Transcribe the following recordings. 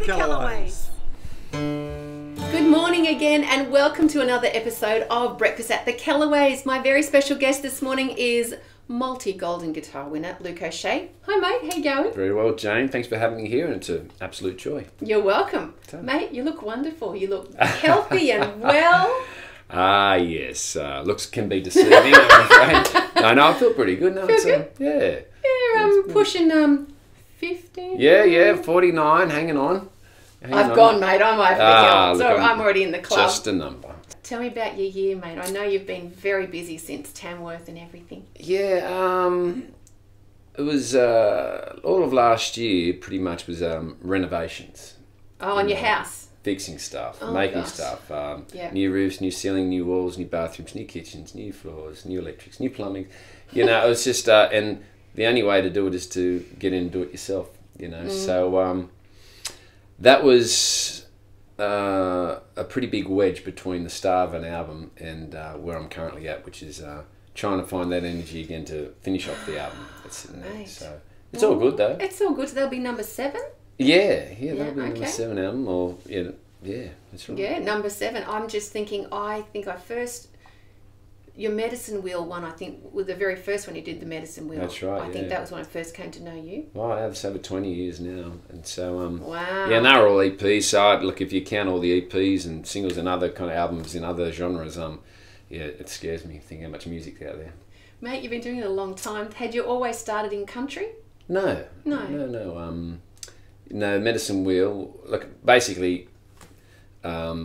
Kellaway'S. Good morning again and welcome to another episode of Breakfast at the Kellaway'S. My very special guest this morning is multi-golden guitar winner Luke O'Shea. Hi mate, how you going? Very well, Jane. Thanks for having me here, and it's an absolute joy. You're welcome. Mate, you look wonderful. You look healthy and well. Ah, yes. Looks can be deceiving, I'm afraid. No, I feel pretty good now. Feel good? Yeah. Yeah, pushing 50. Yeah, 49, hanging on. I've gone, mate. I'm over the hill. So I'm already in the club. Just a number. Tell me about your year, mate. I know you've been very busy since Tamworth and everything. Yeah, it was all of last year pretty much was renovations. Oh, on your house? Fixing stuff, Oh, making gosh. stuff, Yeah. new roofs, new ceiling, new walls, new bathrooms, new kitchens, new floors, new electrics, new plumbing. You know, it was just, and the only way to do it is to get in and do it yourself, you know. So that was a pretty big wedge between the start of an album and where I'm currently at, which is trying to find that energy again to finish off the album that's sitting there. Right. So it's all good though. It's all good. So that'll be number 7? Yeah, that'll be okay. number 7 album, or yeah, that's right. Yeah, number 7. I'm just thinking, I think your Medicine Wheel one, I think, was the very first one you did, the Medicine Wheel. That's right, I think yeah. that was when I first came to know you. Well, that's over 20 years now, and so Wow. yeah, and they're all EPs. So look, if you count all the EPs and singles and other kind of albums in other genres, yeah, it scares me thinking how much music's out there. Mate, you've been doing it a long time. Had you always started in country? No. No, Medicine Wheel. Look, basically,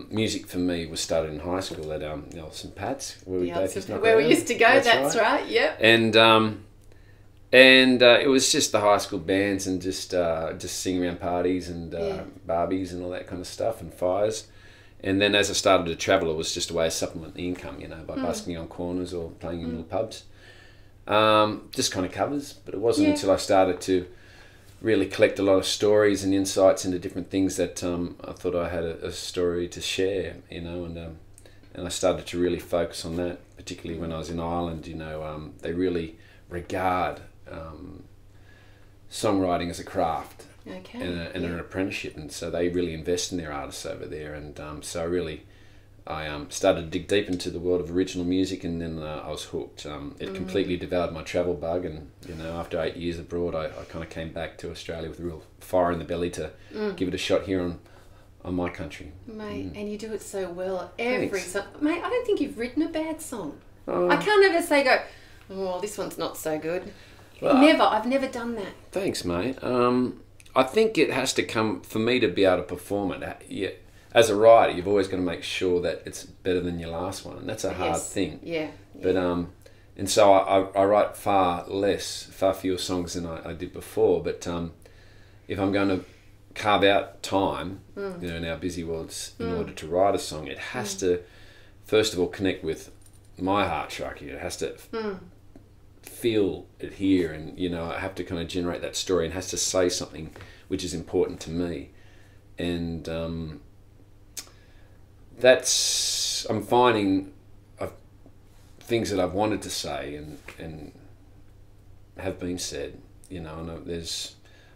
music for me was started in high school at St Pat's, where we both used to knock where we around. used to go. That's right. Yep. And it was just the high school bands and just singing around parties and Barbies and all that kind of stuff and fires. And then as I started to travel, it was just a way to supplement the income, you know, by busking on corners or playing in little pubs. Just kind of covers, but it wasn't until I started to really collect a lot of stories and insights into different things that I thought I had a story to share, you know, and I started to really focus on that, particularly when I was in Ireland. You know, they really regard songwriting as a craft and an apprenticeship, and so they really invest in their artists over there. And so I started to dig deep into the world of original music, and then I was hooked. It completely devoured my travel bug, and you know, after 8 years abroad, I kind of came back to Australia with a real fire in the belly to give it a shot here on my country. Mate, and you do it so well. Thanks. Song. Mate, I don't think you've written a bad song. I can't ever say, oh, this one's not so good. Well, I've never done that. Thanks, mate. I think it has to come, for me to be able to perform it. Yeah, as a writer, you've always got to make sure that it's better than your last one, and that's a hard thing. Yeah. But and so I write far fewer songs than I did before. But if I'm going to carve out time, you know, in our busy worlds, in order to write a song, it has to first of all connect with my heart chakra. It has to feel it here, and you know, I have to kind of generate that story, and has to say something which is important to me, and that's, I'm finding things that I've wanted to say and have been said, you know, and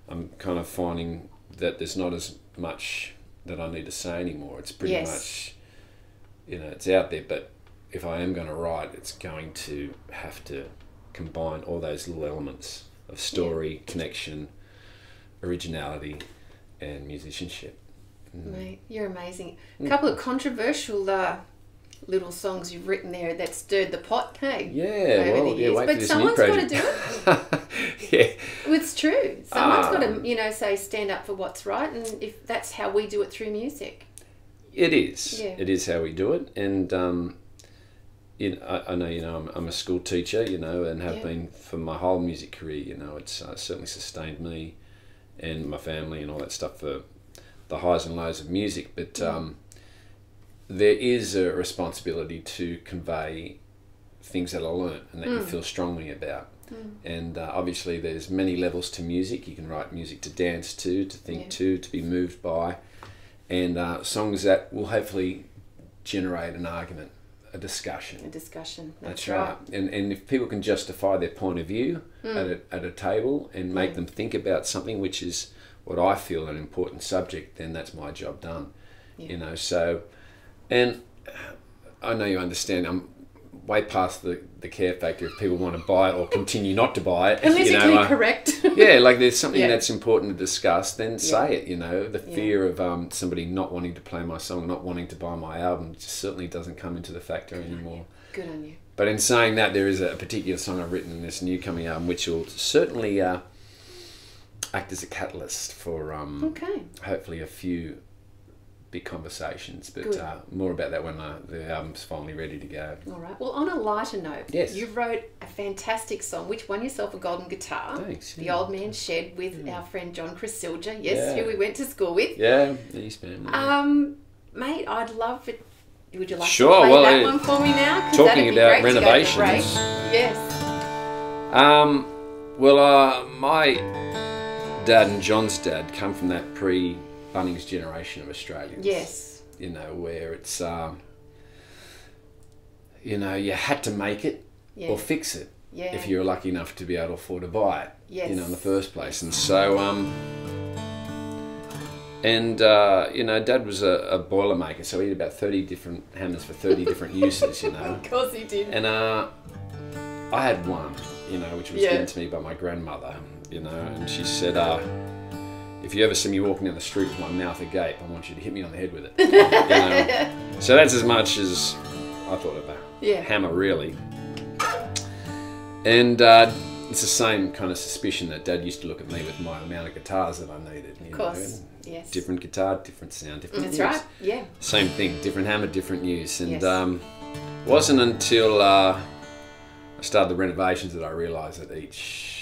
I'm kind of finding that there's not as much that I need to say anymore. It's pretty much, you know, it's out there, but if I am going to write, it's going to have to combine all those little elements of story, connection, originality, and musicianship. Mate, you're amazing. A couple of controversial little songs you've written there that stirred the pot, hey? Yeah, well, the years. wait But for this someone's new got to project. do it. Yeah. It's true. Someone's got to, you know, say stand up for what's right, and if that's how we do it through music. It is. Yeah. It is how we do it, and you know, I know, you know, I'm a school teacher, you know, and have been for my whole music career. You know, it's certainly sustained me and my family and all that stuff for the highs and lows of music. But there is a responsibility to convey things that I learnt and that you feel strongly about. And obviously, there's many levels to music. You can write music to dance to think to be moved by, and songs that will hopefully generate an argument. A discussion. That's right. And if people can justify their point of view at a table and make them think about something which is what I feel an important subject, then that's my job done. Yeah. You know, so, and I know you understand, I'm way past the care factor if people want to buy it or continue not to buy it. Politically correct. Yeah, like there's something Yeah. that's important to discuss, then say it, you know. The fear of somebody not wanting to play my song, not wanting to buy my album, just certainly doesn't come into the factor anymore. Good on you. But in saying that, there is a particular song I've written in this new coming album which will certainly act as a catalyst for hopefully a few big conversations, but more about that when the album's finally ready to go. All right. Well, on a lighter note, yes, you wrote a fantastic song which won yourself a golden guitar. Thanks. The Old Man Shed with our friend John Chris Silger, who we went to school with. Yeah, the East Band. Mate, I'd love it. Would you like Sure, to play well, that one for me now? 'Cause talking that'd be about great to go to renovations. break. Yes. Well, my dad and John's dad come from that pre-Bunnings generation of Australians. Yes. You know, where it's, you know, you had to make it or fix it if you were lucky enough to be able to afford to buy it, you know, in the first place. And so, you know, Dad was a boiler maker, so he had about 30 different hammers for 30 different uses, you know. Of course he did. And I had one, you know, which was given to me by my grandmother, you know, and she said, if you ever see me walking down the street with my mouth agape, I want you to hit me on the head with it. You know? So that's as much as I thought of a hammer, really. And it's the same kind of suspicion that Dad used to look at me with my amount of guitars that I needed. Of course, yes. Different guitar, different sound, different use. That's right, yeah. Same thing, different hammer, different use. And it wasn't until I started the renovations that I realised that each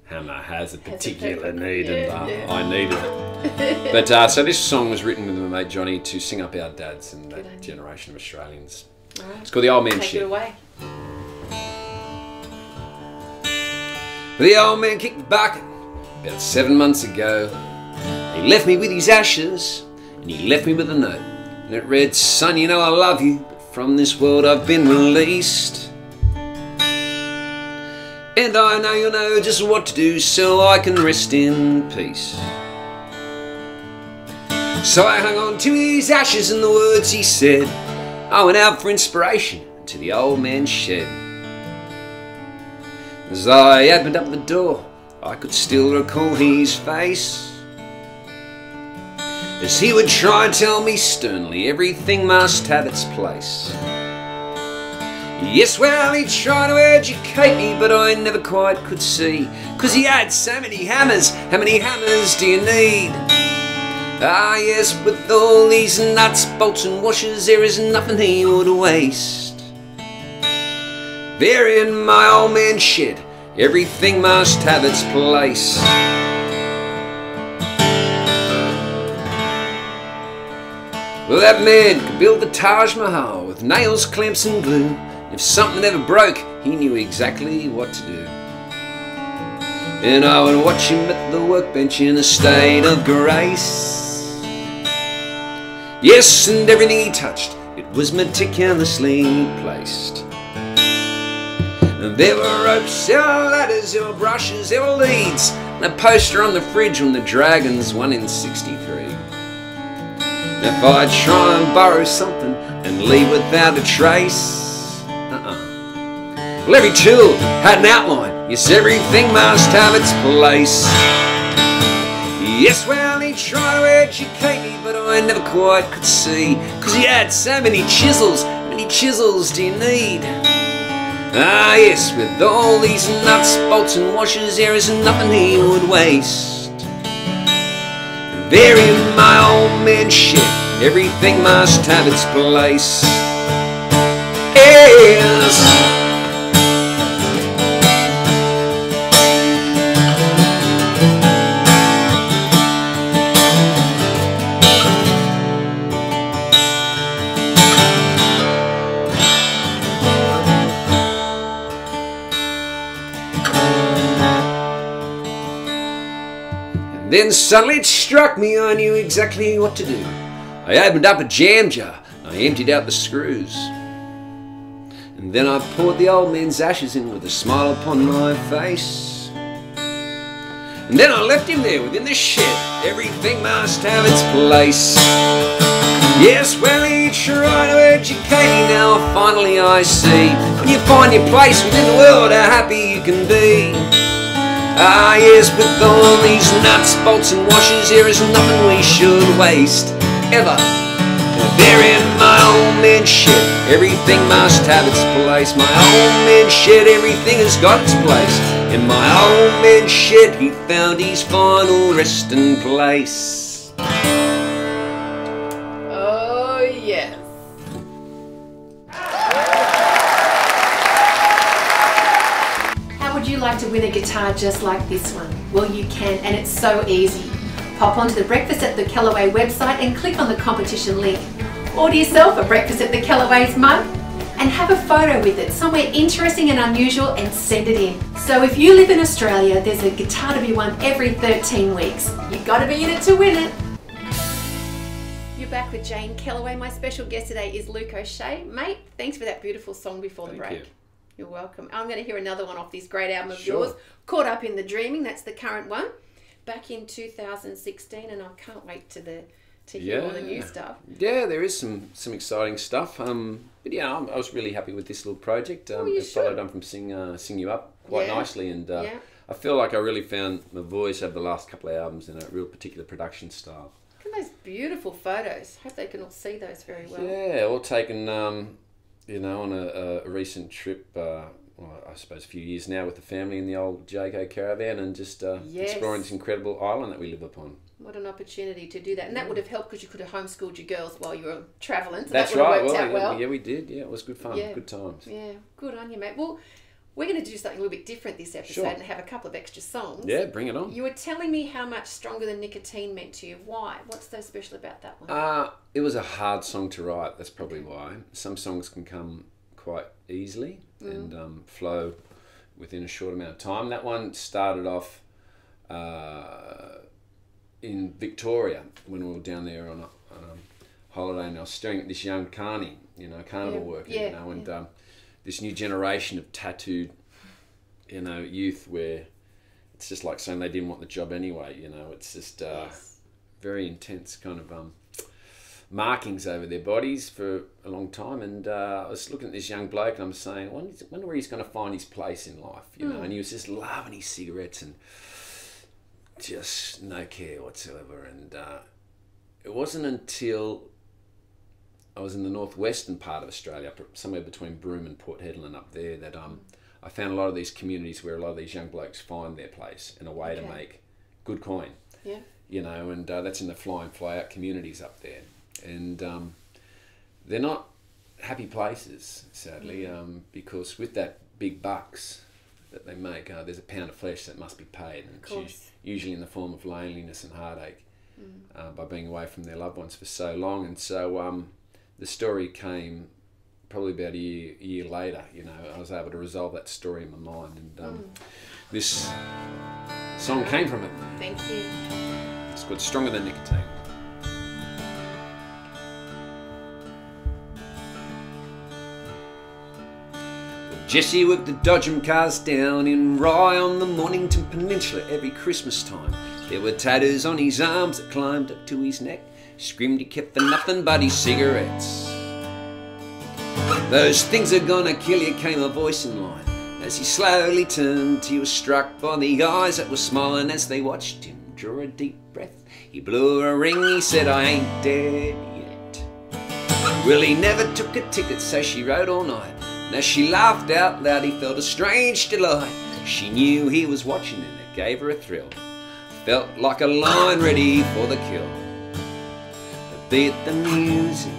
hammer has a particular need, and I needed it. But so this song was written with my mate Johnny to sing up our dads and that generation of Australians. All right. It's called The Old Man Shed. Take it away. The old man kicked the bucket about 7 months ago. He left me with his ashes, and he left me with a note. And it read, "Son, you know I love you, but from this world I've been released. And I know you'll know just what to do so I can rest in peace." So I hung on to his ashes and the words he said. I went out for inspiration to the old man's shed. As I opened up the door, I could still recall his face, as he would try and tell me sternly everything must have its place. Yes, well, he tried to educate me, but I never quite could see, 'cause he had so many hammers. How many hammers do you need? Ah, yes, with all these nuts, bolts and washers, there is nothing he would waste. There in my old man's shed, everything must have its place. Well, that man could build the Taj Mahal with nails, clamps and glue. If something ever broke, he knew exactly what to do. And I would watch him at the workbench in a state of grace. Yes, and everything he touched, it was meticulously placed. And there were ropes, there were ladders, there were brushes, there were leads, and a poster on the fridge when the Dragons won in '63. If I try and borrow something and leave without a trace, well, every tool had an outline. Yes, everything must have its place. Yes, well, he tried to educate me, but I never quite could see, 'cause he had so many chisels. How many chisels do you need? Ah, yes, with all these nuts, bolts and washers, there is nothing he would waste. There in my old man's shed, everything must have its place. Yes. Then suddenly it struck me I knew exactly what to do. I opened up a jam jar, I emptied out the screws, and then I poured the old man's ashes in with a smile upon my face. And then I left him there within the shed. Everything must have its place. Yes, well, he tried to educate me. Now finally I see, when you find your place within the world, how happy you can be. Ah yes, with all these nuts, bolts and washers, there is nothing we should waste, ever. There in my old man's shed, everything must have its place. My old man's shed, everything has got its place. In my old man's shed, he found his final resting place. Oh, yes. How would you like to win a guitar just like this one? Well, you can, and it's so easy. Pop onto the Breakfast at the Kellaway website and click on the competition link. Order yourself a Breakfast at the Kellaway's mug and have a photo with it, somewhere interesting and unusual, and send it in. So if you live in Australia, there's a guitar to be won every 13 weeks. You've got to be in it to win it. You're back with Jane Kellaway. My special guest today is Luke O'Shea. Mate, thanks for that beautiful song before the break. Thank you. You're welcome. I'm going to hear another one off this great album of Sure. yours, Caught Up in the Dreaming. That's the current one. Back in 2016, and I can't wait to hear all the new stuff. Yeah, there is some exciting stuff. But yeah, I was really happy with this little project. It followed on from Sing You Up quite nicely, and I feel like I really found my voice over the last couple of albums in a real particular production style. Look at those beautiful photos. Hope they can all see those very well. Yeah, all taken, on a recent trip. Well, I suppose a few years now with the family in the old Jaco caravan, and just exploring this incredible island that we live upon. What an opportunity to do that. And that would have helped because you could have homeschooled your girls while you were travelling. So That's that would right. have worked out well. Yeah, we did. Yeah, it was good fun. Yeah. Good times. Yeah, good on you, mate. Well, we're going to do something a little bit different this episode and have a couple of extra songs. Yeah, bring it on. You were telling me how much Stronger Than Nicotine meant to you. Why? What's so special about that one? It was a hard song to write. That's probably why. Some songs can come quite easily and flow within a short amount of time. That one started off in Victoria when we were down there on a holiday, and I was staring at this young carny, carnival worker, and this new generation of tattooed, youth where it's just like saying they didn't want the job anyway, it's just very intense kind of markings over their bodies for a long time, and I was looking at this young bloke and I'm saying, I wonder where he's going to find his place in life, and he was just loving his cigarettes and just no care whatsoever. And it wasn't until I was in the northwestern part of Australia, somewhere between Broome and Port Hedland up there, that I found a lot of these communities where a lot of these young blokes find their place and a way to make good coin. Yeah. And that's in the fly in, fly out communities up there. And they're not happy places, sadly, because with that big bucks that they make, there's a pound of flesh that must be paid, and it's usually in the form of loneliness and heartache by being away from their loved ones for so long. And so the story came probably about a year later. I was able to resolve that story in my mind, and this song came from it. Thank you. It's called Stronger Than Nicotine. Jesse worked the Dodgem cars down in Rye on the Mornington Peninsula every Christmas time. There were tattoos on his arms that climbed up to his neck. Screamed he kept for nothing but his cigarettes. Those things are gonna kill you, came a voice in line. As he slowly turned, he was struck by the eyes that were smiling as they watched him draw a deep breath. He blew a ring, he said, I ain't dead yet. Well, he never took a ticket, so she rode all night. And as she laughed out loud, he felt a strange delight. She knew he was watching and it gave her a thrill. Felt like a lion ready for the kill. But be it the music,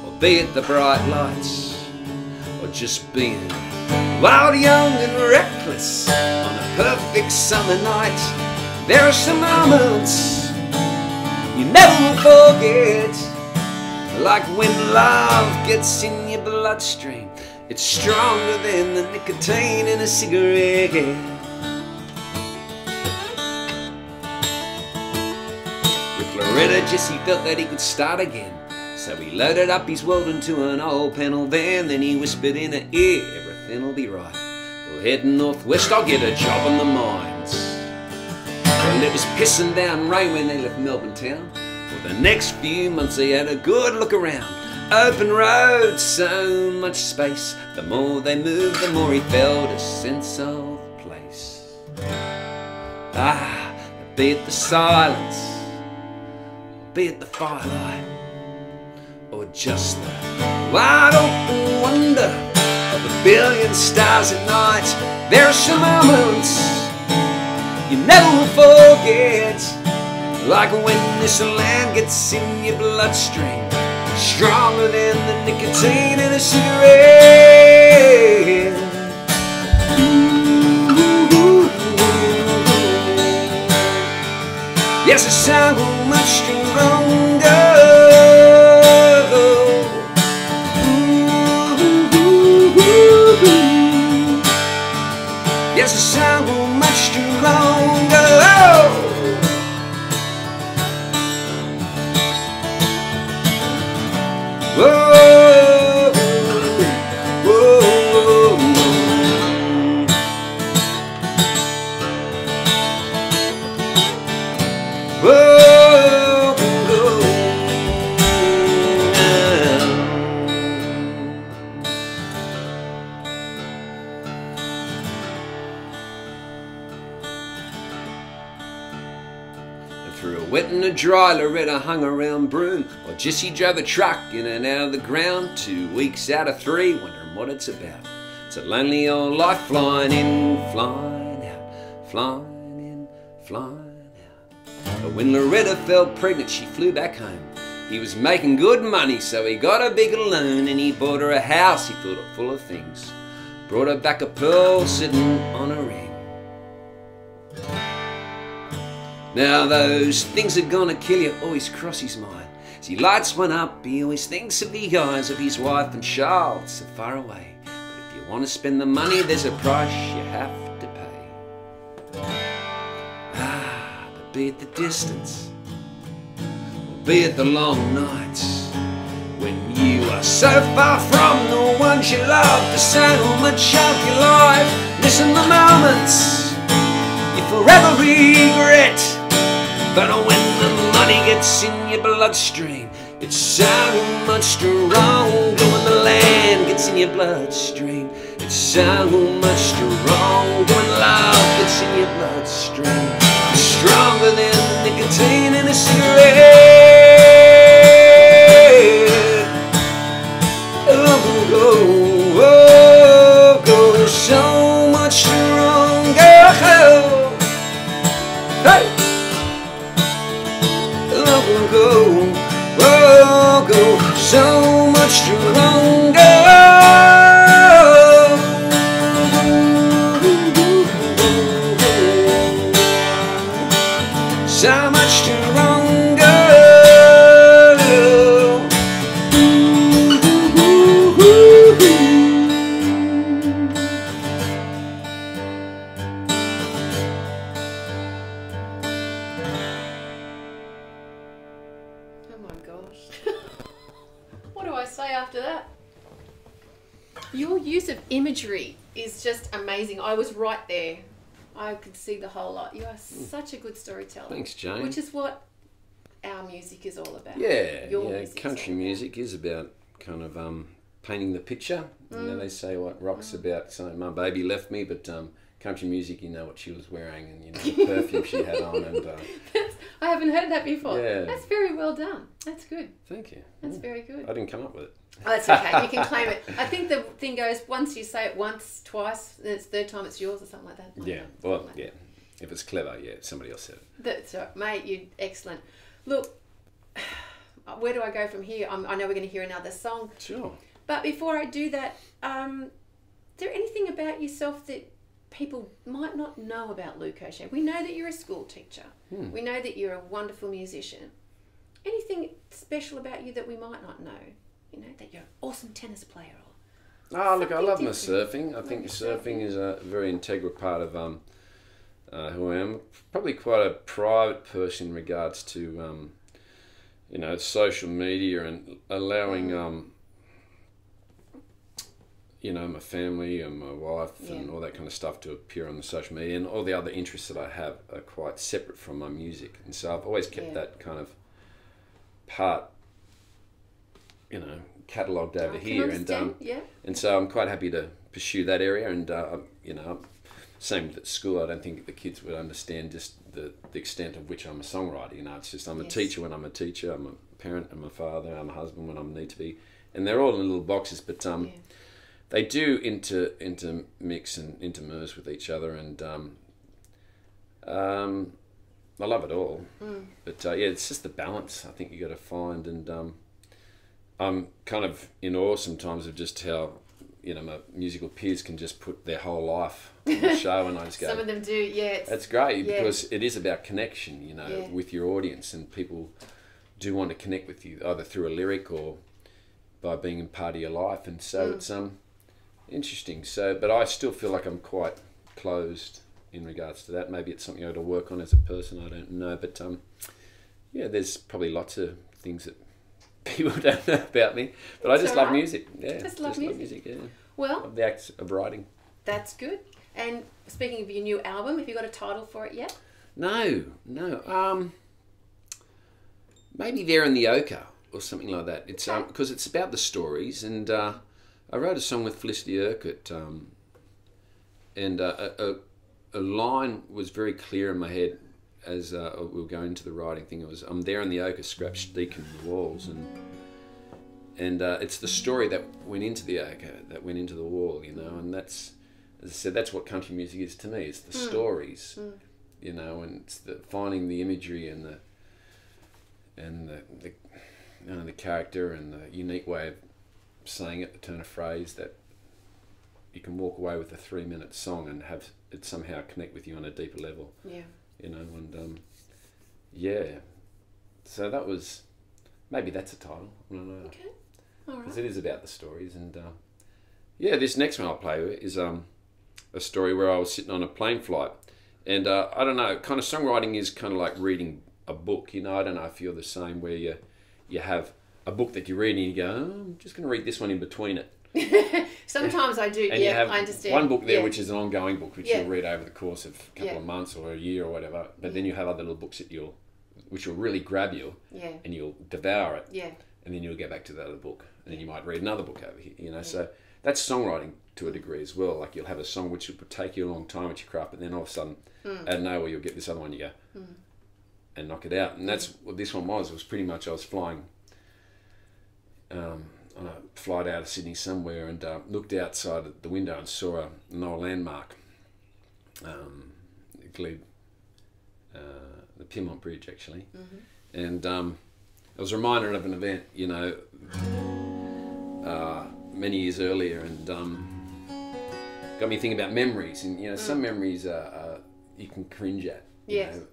or be it the bright lights, or just being wild, young and reckless on a perfect summer night, there are some moments you never will forget. Like when love gets in your bloodstream, it's stronger than the nicotine in a cigarette. With Loretta, Jesse felt that he could start again, so he loaded up his world into an old panel van. Then he whispered in her ear, everything'll be right. Well, heading northwest, I'll get a job in the mines. Well, it was pissing down rain when they left Melbourne town. For the next few months they had a good look around. Open road, so much space. The more they moved, the more he felt a sense of place. Ah, be it the silence, be it the firelight, or just the wide open wonder of a billion stars at night. There are some moments you never forget, like when this land gets in your bloodstream, stronger than the nicotine in a cigarette. Yes, it's so much stronger. Yes, it's so much stronger. Whoa, whoa, whoa, whoa. And through a wet and a dry, Loretta hung around Broome, while Jessie drove a truck in and out of the ground. 2 weeks out of 3, wondering what it's about. It's a lonely old life, flying in, flying out, flying in, flying out. But when Loretta fell pregnant, she flew back home. He was making good money, so he got a bigger loan, and he bought her a house he filled it full of things. Brought her back a pearl sitting on a ring. Now those things are gonna kill you always cross his mind. As he lights one up, he always thinks of the eyes of his wife and child so far away. But if you want to spend the money, there's a price you have to pay. Ah, but be it the distance, or be it the long nights, when you are so far from the ones you love, there's so much of your life missing the moments you forever regret. But when the money gets in your bloodstream, it's so much stronger. When the land gets in your bloodstream, it's so much stronger. When love gets in your bloodstream, it's stronger than the nicotine in a cigarette. Oh, oh, oh, oh, so much stronger. Hey! Go, oh, go, so much stronger. So much stronger. Oh my gosh. What do I say after that? Your use of imagery is just amazing. I was right there. I could see the whole lot. You are such a good storyteller. Thanks, Jane. Which is what our music is all about. Yeah, Your yeah. music's Country all about. music is about kind of painting the picture. You know, they say what rock's about. So my baby left me, but country music, you know what she was wearing, and you know the perfume she had on, and I haven't heard that before. Yeah. That's very well done. That's good. thank you. That's very good. I didn't come up with it. Oh, that's okay. You can claim it. I think the thing goes, once you say it once, twice, then it's third time it's yours or something like that. Yeah, well, yeah. If it's clever, yeah, somebody else said it. That's right, mate. You're excellent. Look, where do I go from here? I know we're going to hear another song. Sure. But before I do that, is there anything about yourself that people might not know about Luke O'Shea? We know that you're a school teacher. We know that you're a wonderful musician. Anything special about you that we might not know? You know, that you're an awesome tennis player or Oh, look, I something love my different. surfing. I think surfing is a very integral part of who I am. Probably quite a private person in regards to, you know, social media and allowing, you know, my family and my wife and all that kind of stuff to appear on the social media, and all the other interests that I have are quite separate from my music. And so I've always kept that kind of part, you know, catalogued over here. And so I'm quite happy to pursue that area. And, you know, same at school, I don't think the kids would understand just the extent of which I'm a songwriter. You know, it's just I'm a teacher when I'm a teacher, I'm a parent, I'm a father, I'm a husband when I need to be. And they're all in little boxes, but they do intermix and intermerge with each other, and I love it all. But yeah, it's just the balance I think you got to find, and I'm kind of in awe sometimes of just how, you know, my musical peers can just put their whole life on the show, and I just go, some of them do, yeah. That's great, because it is about connection, you know, with your audience, and people do want to connect with you either through a lyric or by being a part of your life, and so it's interesting. So, but I still feel like I'm quite closed in regards to that. Maybe it's something I got to work on as a person, I don't know, but yeah, there's probably lots of things that people don't know about me, but I just love music. Yeah, just love music. Yeah. Well, love the act of writing. That's good. And speaking of your new album, have you got a title for it yet? No. Maybe There in the Ochre or something like that. It's because it's about the stories, and I wrote a song with Felicity Urquhart, and a line was very clear in my head as we were going into the writing thing. It was, I'm there in the ochre, scratched deep in the walls, and it's the story that went into the ochre, that went into the wall, you know, and that's, as I said, that's what country music is to me. It's the stories, you know, and it's the finding the imagery and the you know, the character and the unique way of saying it, the turn of phrase, that you can walk away with a 3-minute song and have it somehow connect with you on a deeper level. Yeah. You know, and yeah. So that was, maybe that's a title. I don't know. Okay. All right. Because it is about the stories, and yeah, this next one I'll play is a story where I was sitting on a plane flight, and I don't know, kind of songwriting is kind of like reading a book. You know, I don't know if you're the same, where you have a book that you read and you go, oh, I'm just going to read this one in between it. Sometimes I do, and you have I understand. One book there which is an ongoing book, which you'll read over the course of a couple of months or a year or whatever, but then you have other little books that which will really grab you, and you'll devour it, and then you'll go back to the other book, and then you might read another book over here, you know. So that's songwriting to a degree as well. Like, you'll have a song which will take you a long time with your craft, but then all of a sudden, out of nowhere, you'll get this other one, you go, and knock it out. And that's what this one was. It was pretty much, I was flying on a flight out of Sydney somewhere, and looked outside the window and saw an old landmark, the Pyrmont Bridge, actually. And it was a reminder of an event, you know, many years earlier, and got me thinking about memories. And, you know, some memories you can cringe at, you know,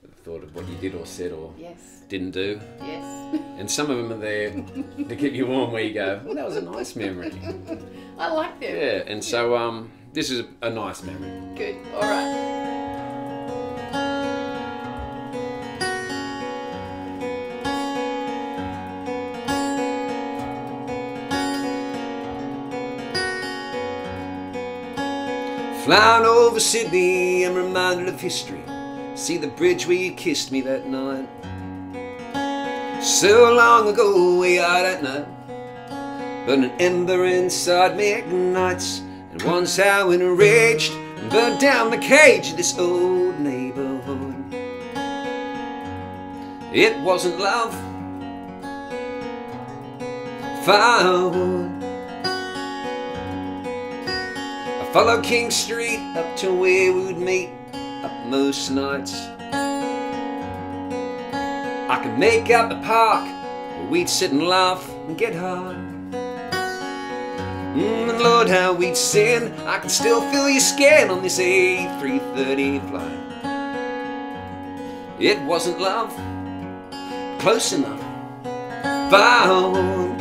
the thought of what you did or said or didn't do. And some of them are there to keep you warm, where you go, well, that was a nice memory. I like them. Yeah, and so this is a nice memory. Good, all right. Flying over Sydney, I'm reminded of history. See the bridge where you kissed me that night. So long ago we are at night, but an ember inside me ignites. And once how enraged and burned down the cage of this old neighborhood. It wasn't love, firewood. I followed King Street up to where we would meet up most nights. I could make out the park where we'd sit and laugh and get high. And Lord, how we'd sin. I can still feel your skin on this A330 flight. It wasn't love, close enough, found.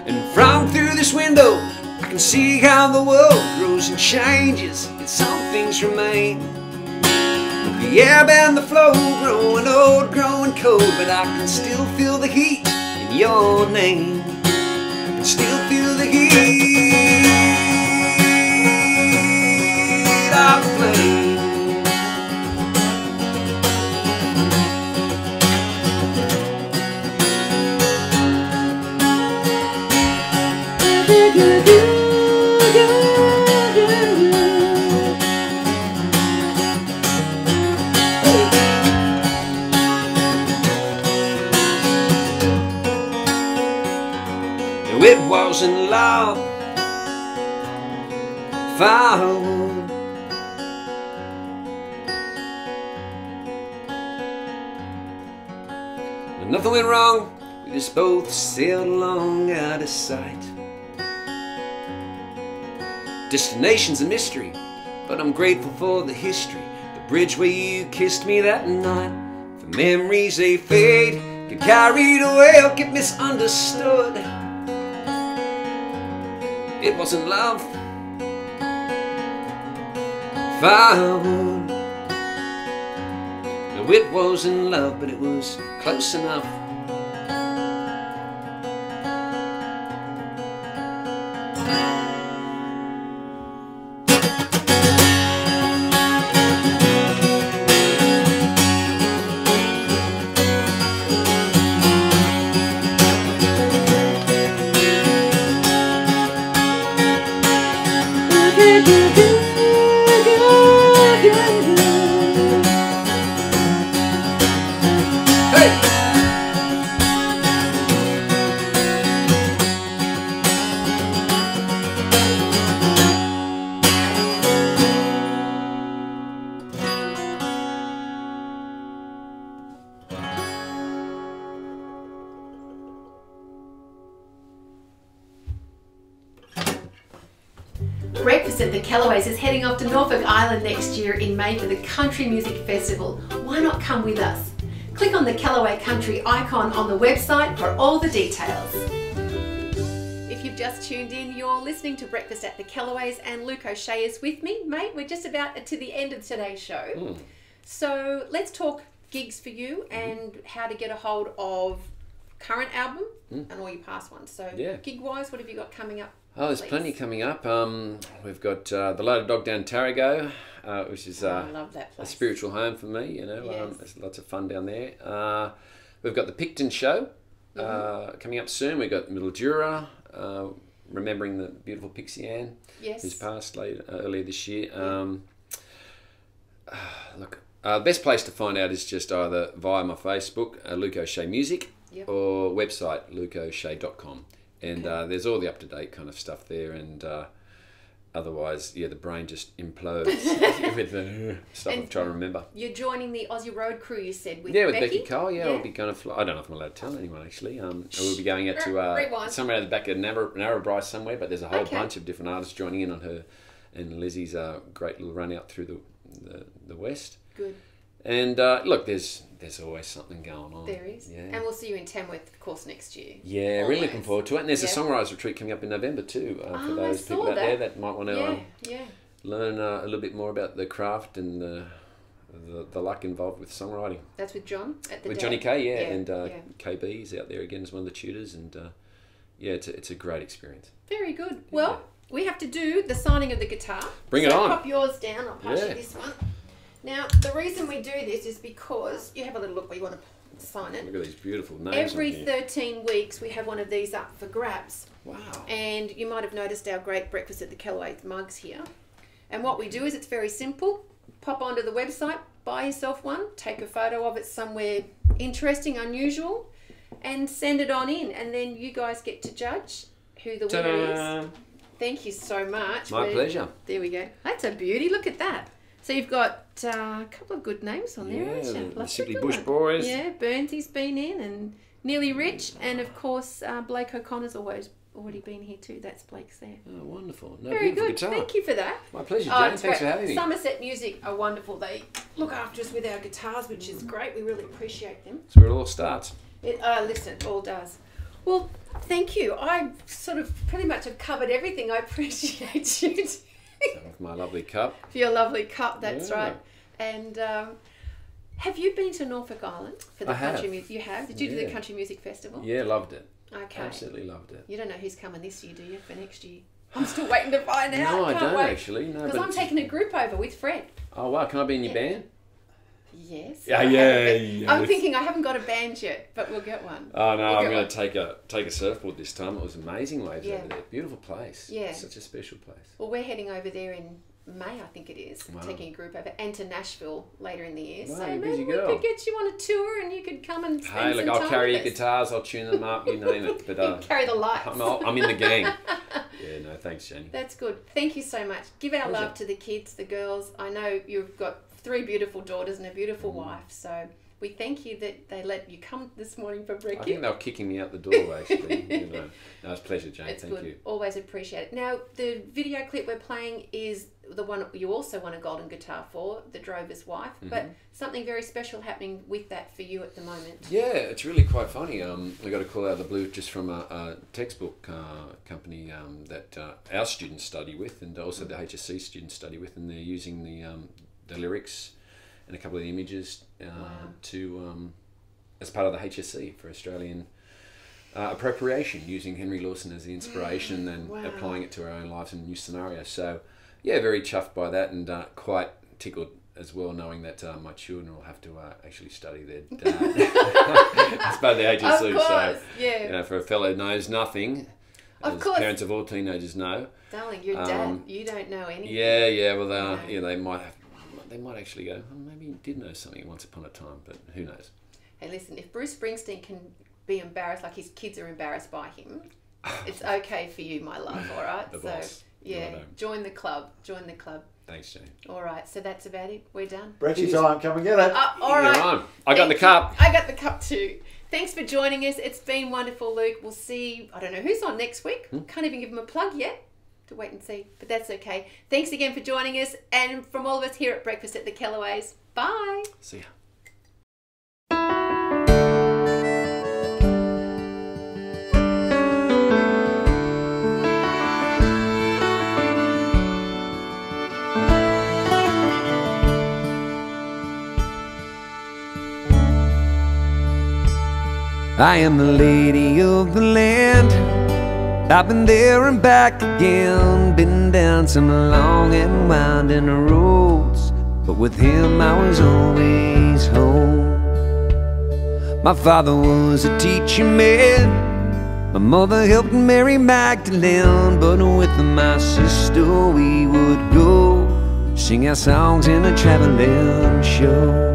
And from through this window I can see how the world grows and changes, yet some things remain. The air and the flow growing old, growing cold, but I can still feel the heat in your name. still feel the heat of the flame. It wasn't love, firewood. But nothing went wrong, we just both sailed along out of sight. Destination's a mystery, but I'm grateful for the history. The bridge where you kissed me that night. For memories they fade, get carried away or get misunderstood. It wasn't love, firewood. No, it wasn't love, but it was close enough. Breakfast at the Kellaway'S is heading off to Norfolk Island next year in May for the Country Music Festival. Why not come with us? Click on the Kellaway Country icon on the website for all the details. If you've just tuned in, you're listening to Breakfast at the Kellaway'S and Luke O'Shea is with me. Mate, we're just about to the end of today's show. So let's talk gigs for you and how to get a hold of current album and all your past ones. So gig-wise, what have you got coming up? Oh, there's plenty coming up. We've got The Loaded Dog down Tarago, which is I love that place. a spiritual home for me, you know. Yes. There's lots of fun down there. We've got the Picton Show coming up soon. We've got Mildura, remembering the beautiful Pixie Ann, who's passed earlier this year. Look, the best place to find out is just either via my Facebook, Luke O'Shea Music, or website, lukeoshea.com. And there's all the up-to-date kind of stuff there, and otherwise, the brain just implodes with the stuff I'm trying to remember. You're joining the Aussie Road crew, you said, with with Becky Cole, we'll be going to I don't know if I'm allowed to tell anyone, actually. We'll be going out to somewhere at the back of Narrabri somewhere, but there's a whole bunch of different artists joining in on her and Lizzie's great little run out through the West. Good. And look, there's always something going on. There is. Yeah. And we'll see you in Tamworth, of course, next year. Yeah, really looking forward to it. And there's a songwriters retreat coming up in November too, for those people out there that might want to learn a little bit more about the craft and the luck involved with songwriting. That's with John at the With Johnny K, and KB is out there again as one of the tutors, and it's a great experience. Very good. Well, we have to do the signing of the guitar. Bring it on. Pop yours down. I'll pass you this one. Now, the reason we do this is because you have a little look where you want to sign it. Look at these beautiful names. Every 13 weeks, we have one of these up for grabs. Wow. And you might have noticed our great Breakfast at the Kellaway'S mugs here. And what we do is it's very simple. Pop onto the website, buy yourself one, take a photo of it somewhere interesting, unusual, and send it on in. And then you guys get to judge who the winner is. Thank you so much. My pleasure. There we go. That's a beauty. Look at that. So you've got a couple of good names on there, haven't you? The Simply Bush Boys. Yeah, Burnsy's been in, and Nearly Rich, and of course Blake O'Connor's already been here too. That's Blake's there. Oh, wonderful. Very good. Guitar. Thank you for that. My pleasure, Jane. Thanks for having me. Somerset Music are wonderful. They look after us with our guitars, which is great. We really appreciate them. That's where it all starts. Listen, it all does. Well, thank you. I sort of pretty much have covered everything. I appreciate you. With my lovely cup. For your lovely cup, that's right. And have you been to Norfolk Island for the country music? You have? Did you do the Country Music Festival? Yeah, loved it. Okay. Absolutely loved it. You don't know who's coming this year, do you, for next year? I'm still waiting to find out. No, I don't wait. actually. No, because I'm taking a group over with Fred. Oh wow! Can I be in your band? Yes. Yeah. I'm thinking I haven't got a band yet, but we'll get one. Oh no, I'm going one. to take a surfboard this time. It was amazing waves Yeah. over there. Beautiful place. Yeah. Such a special place. Well, we're heading over there in May, I think it is, Wow. taking a group over, and to Nashville later in the year. Wow, so you're a maybe busy we girl. could get you on a tour and you could come and spend Hey, some look, time I'll carry your with us. guitars. I'll tune them up. You name it. But You carry the lights. I'm in the gang. Yeah. No, thanks, Jenny. That's good. Thank you so much. Give our Pleasure. love to the kids, the girls. I know you've got 3 beautiful daughters and a beautiful wife, so we thank you that they let you come this morning for I breakfast. think they were kicking me out the door, actually. No, it's a pleasure, Jane. It's Thank good. you. Always appreciate it. Now, the video clip we're playing is the one you also won a golden guitar for, The Drover's Wife, but something very special happening with that for you at the moment. Yeah, it's really quite funny. I got a call out of the blue just from a textbook company that our students study with, and also the HSC students study with, and they're using the lyrics and a couple of the images to as part of the HSC for Australian appropriation, using Henry Lawson as the inspiration and applying it to our own lives in new scenarios. So, yeah, very chuffed by that, and quite tickled as well, knowing that my children will have to actually study their dad as part of the HSC. Of course, so, yeah. for a fellow who knows nothing, Of as course. parents of all teenagers know. Darling, your dad, you don't know anything. Yeah. Well, they might actually go, oh, maybe he did know something once upon a time, but who knows? Hey, listen, if Bruce Springsteen can be embarrassed like his kids are embarrassed by him, it's okay for you, my love, all right? The so, boss. yeah, Righto. join the club. Join the club. Thanks, Jane. All right, so that's about it. We're done. Brekkie time, come and get it. All right. You're on. I got Thank the you. cup. I got the cup too. Thanks for joining us. It's been wonderful, Luke. We'll see. I don't know who's on next week. Can't even give them a plug yet. To wait and see, but that's okay. Thanks again for joining us, and from all of us here at Breakfast at the Kellaway'S. Bye. See ya. I am the lady of the land. I've been there and back again, been down some long and winding roads, but with him I was always home. My father was a teaching man, my mother helped Mary Magdalene, but with my sister we would go sing our songs in a traveling show.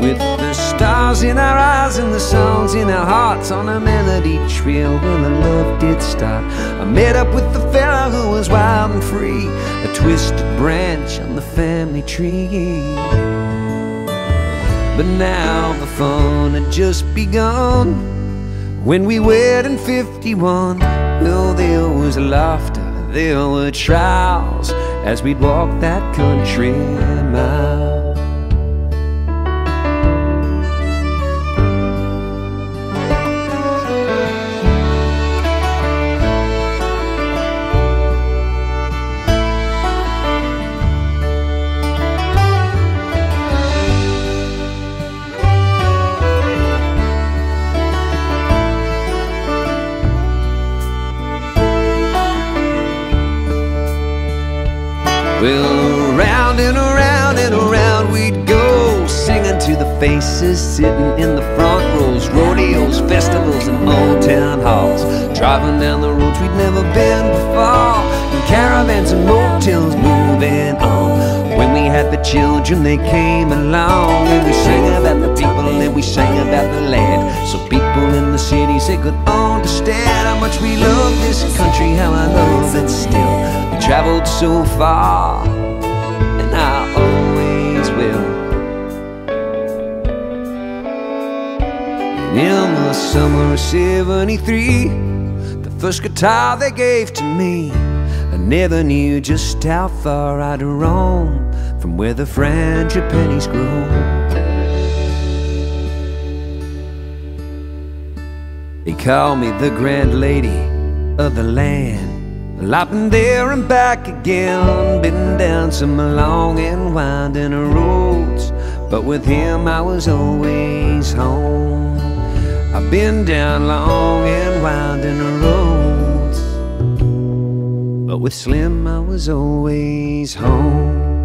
With the stars in our eyes and the songs in our hearts on a melody trail, well, the love did start. I met up with the fella who was wild and free, a twisted branch on the family tree. But now the fun had just begun when we wed in 51. Well, there was laughter, there were trials as we'd walk that country mile. Well, round and around and around we'd go, singing to the faces sitting in the front rows. Rodeos, festivals, and old town halls, driving down the roads we'd never been before, and caravans and motels moving on. When we had the children, they came along, and we sang about the people and we sang about the land, so people in the cities, they could understand how much we love this country, how I love it still. We traveled so far, and I always will. And in the summer of '73, the first guitar they gave to me, I never knew just how far I'd roam from where the frangipanis grow. They call me the grand lady of the land. Well, I've been there and back again, been down some long and winding roads, but with him I was always home. I've been down long and winding roads, but with Slim I was always home.